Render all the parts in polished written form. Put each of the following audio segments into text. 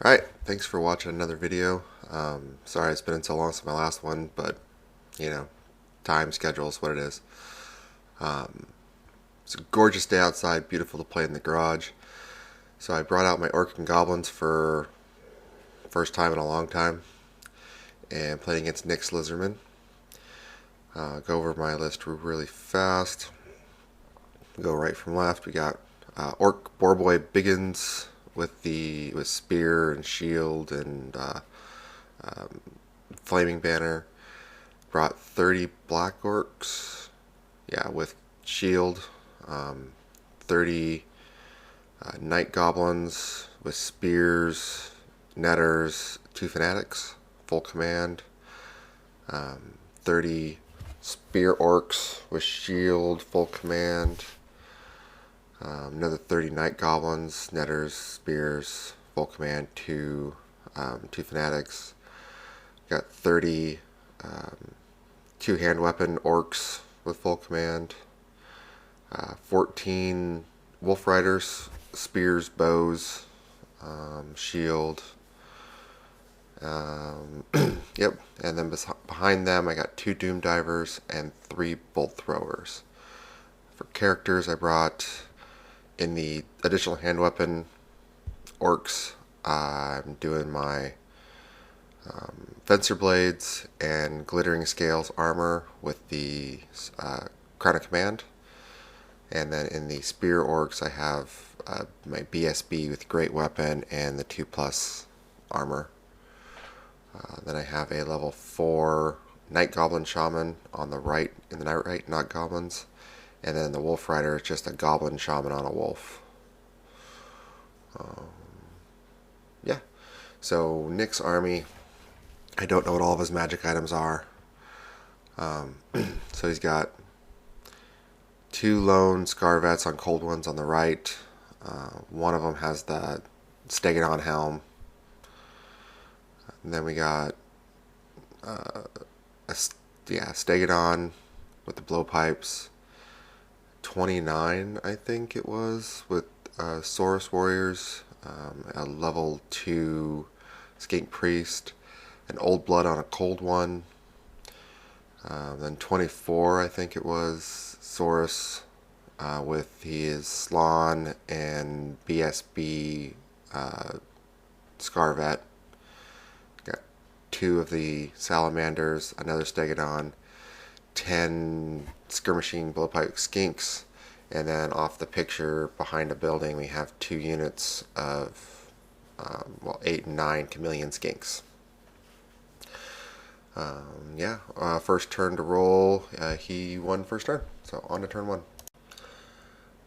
Alright, thanks for watching another video. Sorry it's been so long since my last one, but, you know, time, schedule is what it is. It's a gorgeous day outside, beautiful to play in the garage. So I brought out my Orcs Goblins for first time in a long time, and playing against Nick's Lizardmen. Go over my list really fast. Go right from left. We got Orc Boarboy Biggins with spear and shield and flaming banner. Brought 30 black orcs, yeah, with shield. 30 night goblins with spears, netters, 2 fanatics, full command. 30 spear orcs with shield, full command. Another 30 night goblins, netters, spears, full command, 2 fanatics. Got 30 2 hand weapon orcs with full command. 14 wolf riders, spears, bows, shield. Yep, and then behind them I got 2 doom divers and 3 bolt throwers. For characters, I brought in the additional hand weapon orcs. I'm doing my fencer blades and glittering scales armor with the crown of command. And then in the spear orcs, I have my BSB with great weapon and the 2+ armor. Then I have a level 4 night goblin shaman on the right, in the right night goblins. And then the wolf rider is just a goblin shaman on a wolf. Yeah. So Nick's army, I don't know what all of his magic items are. So he's got 2 lone scarvets on cold ones on the right. One of them has the Stegadon helm. And then we got Stegadon with the blowpipes. 29, I think it was, with Saurus Warriors, a level 2 Skink Priest, an Old Blood on a cold one. Then 24, I think it was, Saurus with his Slan and BSB Scarvet. Got 2 of the Salamanders, another Stegadon, 10 skirmishing blowpipe skinks, and then off the picture behind a building we have 2 units of 8 and 9 chameleon skinks. First turn to roll, he won first turn, so on to turn 1.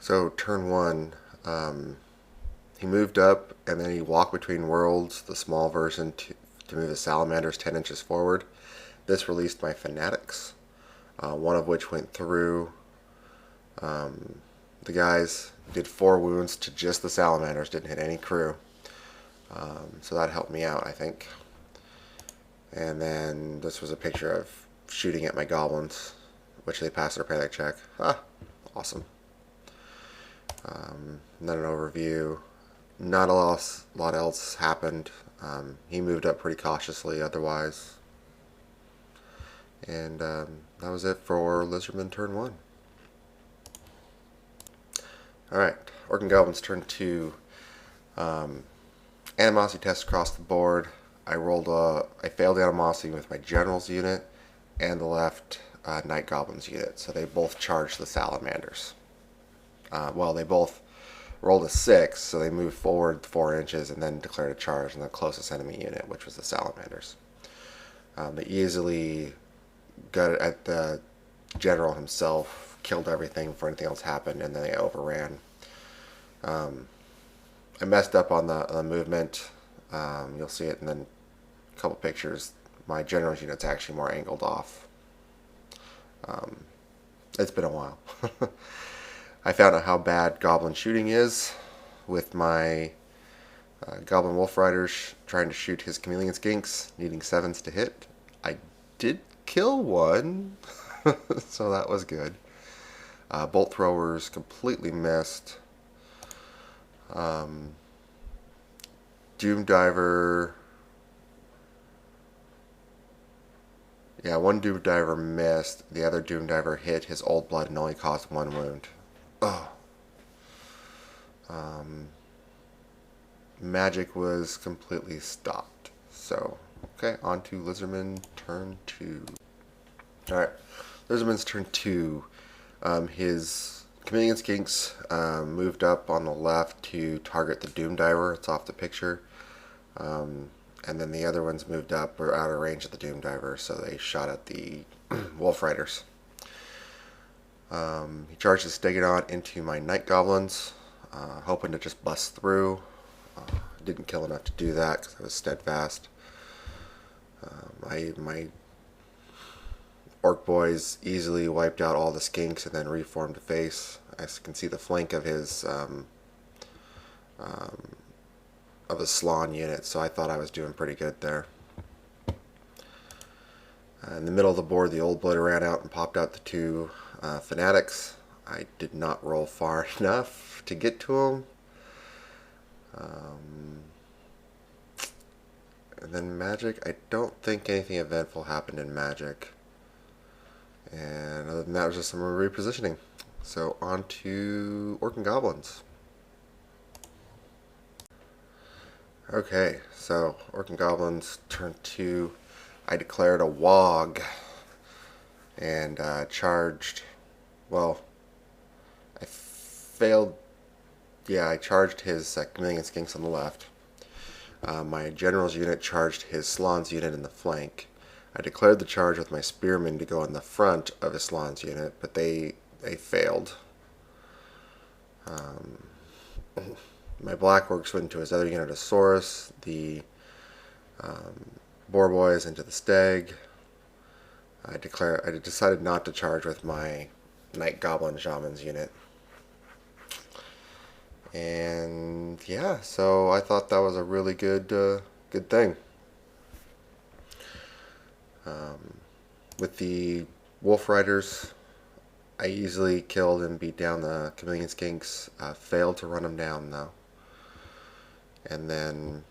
So turn 1, he moved up and then he walked between worlds, the small version, to move the salamanders 10 inches forward. This released my fanatics, one of which went through. The guys did 4 wounds to just the salamanders, didn't hit any crew. So that helped me out, I think. And then this was a picture of shooting at my goblins, which they passed their panic check. Awesome. And then an overview. Not a lot else happened. He moved up pretty cautiously otherwise. And that was it for Lizardman turn 1. Alright, Orcs Goblins turn 2. Animosity test across the board. I failed animosity with my generals unit and the left night goblins unit, so they both charged the salamanders. They both rolled a 6, so they moved forward 4 inches and then declared a charge on the closest enemy unit, which was the salamanders. They easily got it at the general himself, killed everything before anything else happened, and then they overran. I messed up on the movement. You'll see it in a couple pictures. My general's unit's actually more angled off. It's been a while. I found out how bad goblin shooting is with my goblin wolf riders trying to shoot his chameleon skinks, needing 7s to hit. I did kill one, so that was good. Bolt throwers completely missed. Doom Diver... Yeah, one Doom Diver missed. The other Doom Diver hit his Old Blood and only caused 1 wound. Oh. Magic was completely stopped. So, okay, on to Lizardman turn 2. Alright, Lizardman's turn 2. His Chameleon Skinks moved up on the left to target the Doom Diver. It's off the picture. And then the other ones moved up, were out of range of the Doom Diver, so they shot at the Wolf Riders. He charged his Stegodon into my Night Goblins, hoping to just bust through. Didn't kill enough to do that because I was steadfast. My Orc boys easily wiped out all the skinks and then reformed a face. I can see the flank of his Slann unit, so I thought I was doing pretty good there. In the middle of the board, the Old Blood ran out and popped out the 2 Fanatics. I did not roll far enough to get to them. And then Magic, I don't think anything eventful happened in Magic. And other than that, it was just some repositioning. So on to Orcs Goblins. Okay, so Orcs Goblins turn 2. I declared a Wog and charged. Well, I failed. Yeah, I charged his Chameleon Skinks on the left. My General's unit charged his Slann's unit in the flank. I declared the charge with my Spearmen to go in the front of his Slann's unit, but they failed. My Black Orcs went into his other unit of Saurus, the Boar Boys into the Stag. I decided not to charge with my Night Goblin Shaman's unit. And yeah, so I thought that was a really good thing. With the Wolf Riders, I easily killed and beat down the Chameleon Skinks. Failed to run them down though. And then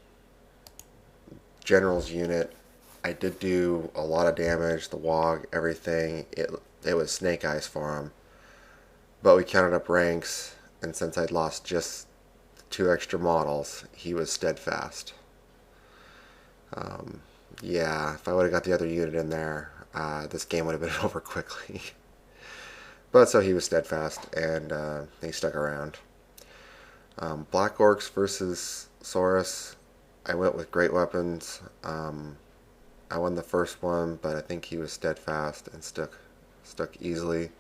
General's unit, I did do a lot of damage. The Wog, everything. It was snake eyes for him. But we counted up ranks, and since I'd lost just 2 extra models, he was steadfast. Yeah, if I would have got the other unit in there, this game would have been over quickly. But so he was steadfast, and he stuck around. Black Orcs versus Saurus, I went with great weapons. I won the first one, but I think he was steadfast and stuck easily.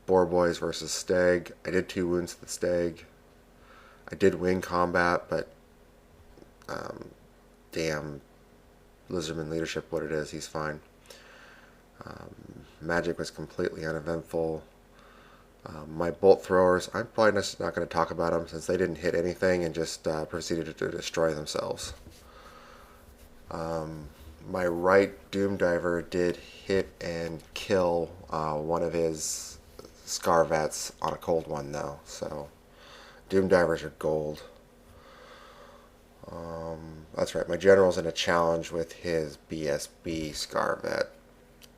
Boar Boys versus Stag, I did 2 wounds to the Stag. I did win combat, but damn, Lizardman leadership, what it is, he's fine. Magic was completely uneventful. My bolt throwers, I'm probably just not going to talk about them since they didn't hit anything and just proceeded to destroy themselves. My right Doom Diver did hit and kill one of his Scarvets on a cold one though, so Doom Divers are gold. That's right, my General's in a challenge with his BSB Scarvet,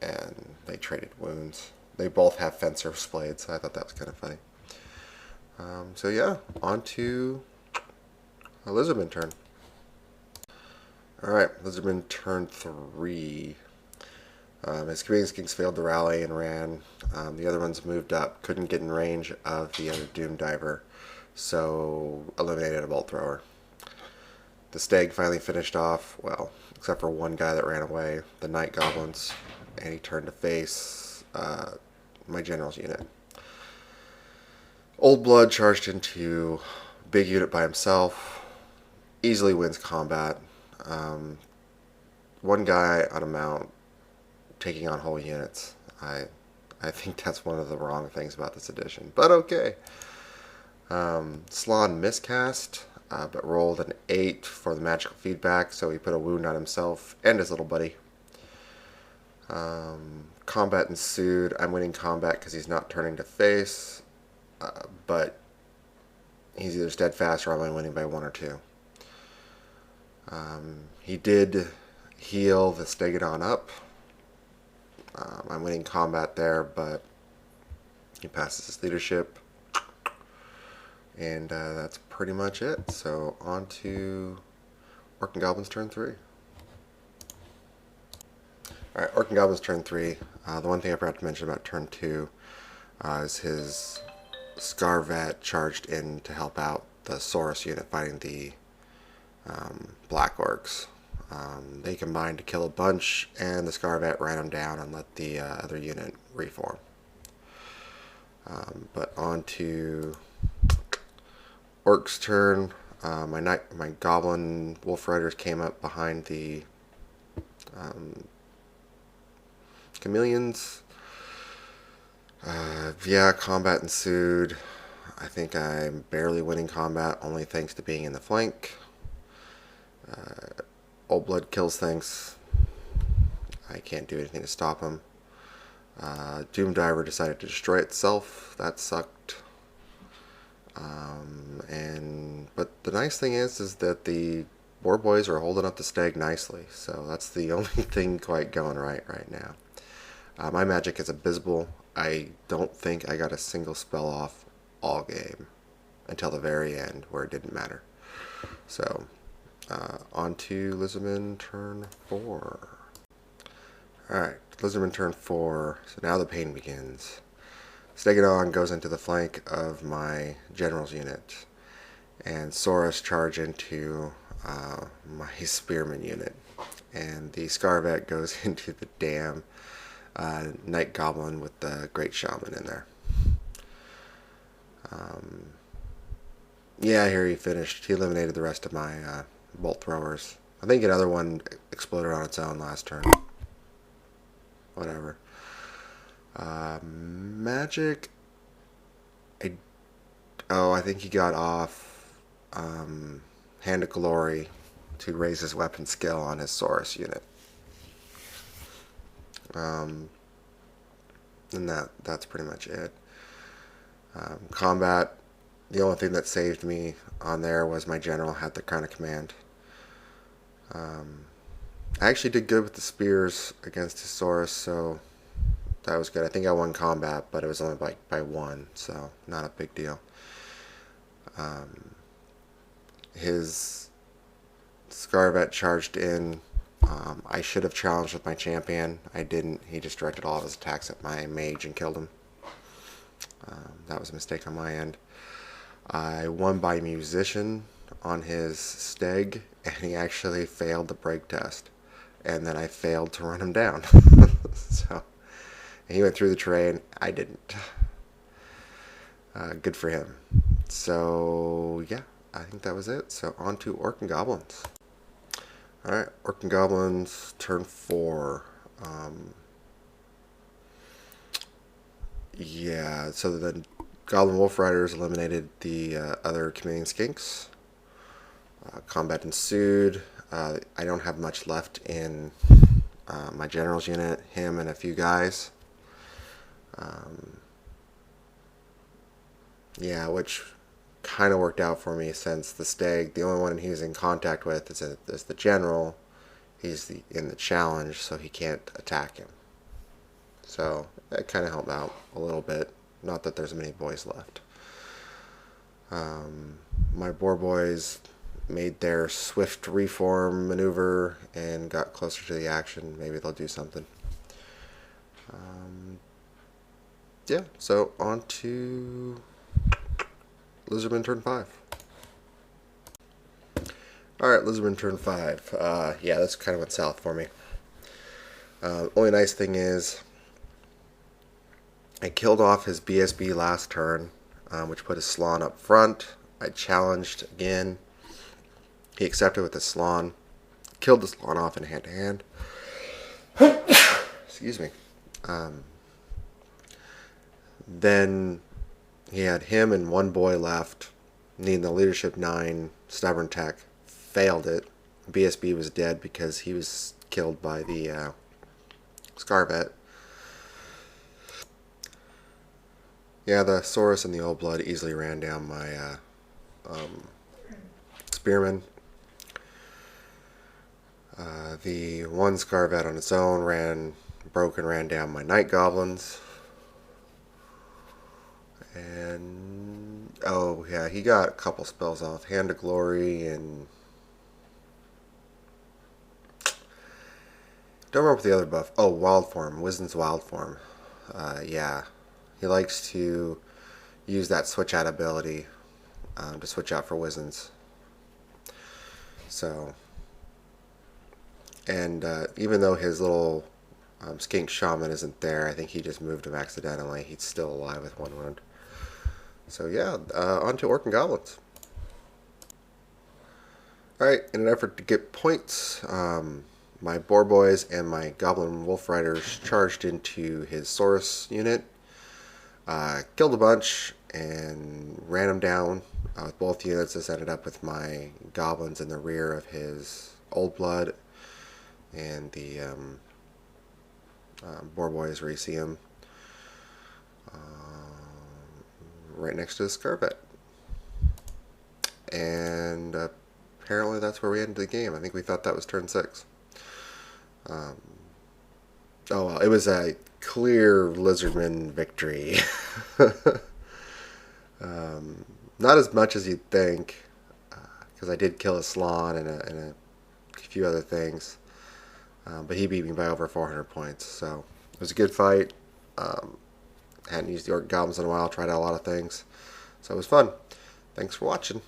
and they traded wounds. They both have Fencer's Blades, so I thought that was kind of funny. So yeah, on to a Lizardman turn. Alright, Lizardman turn 3. His Chameleon Skinks failed to rally and ran. The other ones moved up, couldn't get in range of the other Doom Diver, so eliminated a bolt thrower. The Stag finally finished off, well, except for one guy that ran away, the Night Goblins, and he turned to face my General's unit. Old Blood charged into big unit by himself, easily wins combat. One guy on a mount taking on whole units. I think that's one of the wrong things about this edition, but okay. Slann miscast, but rolled an 8 for the magical feedback, so he put a wound on himself and his little buddy. Combat ensued. I'm winning combat because he's not turning to face, but he's either steadfast or I'm only winning by 1 or 2. He did heal the Stegodon up. I'm winning combat there, but he passes his leadership. And that's pretty much it. So on to Orcs Goblins turn 3. Alright, Orcs Goblins turn 3. The one thing I forgot to mention about turn 2 is his Scarvat charged in to help out the Saurus unit fighting the Black Orcs. They combined to kill a bunch, and the Scarvat ran them down and let the other unit reform. But on to Orcs turn. My Goblin Wolf Riders came up behind the Chameleons. Yeah, combat ensued. I think I'm barely winning combat, only thanks to being in the flank. Old Blood kills things. I can't do anything to stop him. Doom Diver decided to destroy itself. That sucked. But the nice thing is that the War Boys are holding up the Stag nicely. So that's the only thing quite going right now. My magic is abysmal. I don't think I got a single spell off all game until the very end, where it didn't matter. So on to Lizardmen turn 4. Alright, Lizardmen turn 4. So now the pain begins. Stegodon goes into the flank of my general's unit, and Saurus charge into my spearman unit, and the Scarvat goes into the damn Night Goblin with the Great Shaman in there. Yeah, here he finished. He eliminated the rest of my bolt throwers. I think another one exploded on its own last turn. Whatever. Magic. I think he got off Hand of Glory to raise his weapon skill on his Saurus unit. And that's pretty much it. Combat, the only thing that saved me on there was my general had the Crown of Command. I actually did good with the spears against his Saurus, so that was good. I think I won combat, but it was only by 1, so not a big deal. His Scarvat charged in. I should have challenged with my champion. I didn't. He just directed all of his attacks at my mage and killed him. That was a mistake on my end. I won by musician on his steg, and he actually failed the break test. And then I failed to run him down. So he went through the terrain. I didn't. Good for him. So yeah, I think that was it. So on to Orcs Goblins. Alright, Orcs Goblins, turn 4. Yeah, so the Goblin Wolf Riders eliminated the other Chameleon Skinks. Combat ensued. I don't have much left in my general's unit, him and a few guys. Yeah, which kind of worked out for me, since the Stag, the only one he was in contact with is the general. He's in the challenge, so he can't attack him. So that kind of helped out a little bit. Not that there's many boys left. My Boar Boys made their swift reform maneuver and got closer to the action. Maybe they'll do something. Yeah, so on to Lizardmen turn 5. Alright, Lizardmen turn 5. Yeah, this kind of went south for me. Only nice thing is I killed off his BSB last turn, which put his Slon up front. I challenged again. He accepted with his Slon. Killed the Slon off in hand-to-hand. Excuse me. Then he had him and one boy left, needing the leadership 9, stubborn tech. Failed it. BSB was dead because he was killed by the Scarvat. Yeah, the Saurus and the Old Blood easily ran down my Spearman. The one Scarvet on its own broke and ran down my Night Goblins. And, oh yeah, he got a couple spells off. Hand of Glory and... don't remember the other buff. Oh, Wild Form. Wisdom's Wild Form. Yeah. He likes to use that switch out ability to switch out for Wisdoms. So... and even though his little skink shaman isn't there, I think he just moved him accidentally. He's still alive with 1 wound. So yeah, on to Orc and Goblins. Alright, in an effort to get points, my Boar Boys and my Goblin Wolf Riders charged into his Saurus unit, killed a bunch, and ran him down with both units. This ended up with my Goblins in the rear of his Old Blood and the Boar Boys where you see him right next to the Scarvet. And apparently that's where we ended the game. I think we thought that was turn 6. Oh well, it was a clear Lizardmen victory. Not as much as you'd think, because I did kill a Slan and a few other things. But he beat me by over 400 points, so it was a good fight. Hadn't used the Orc Goblins in a while, tried out a lot of things, so it was fun. Thanks for watching.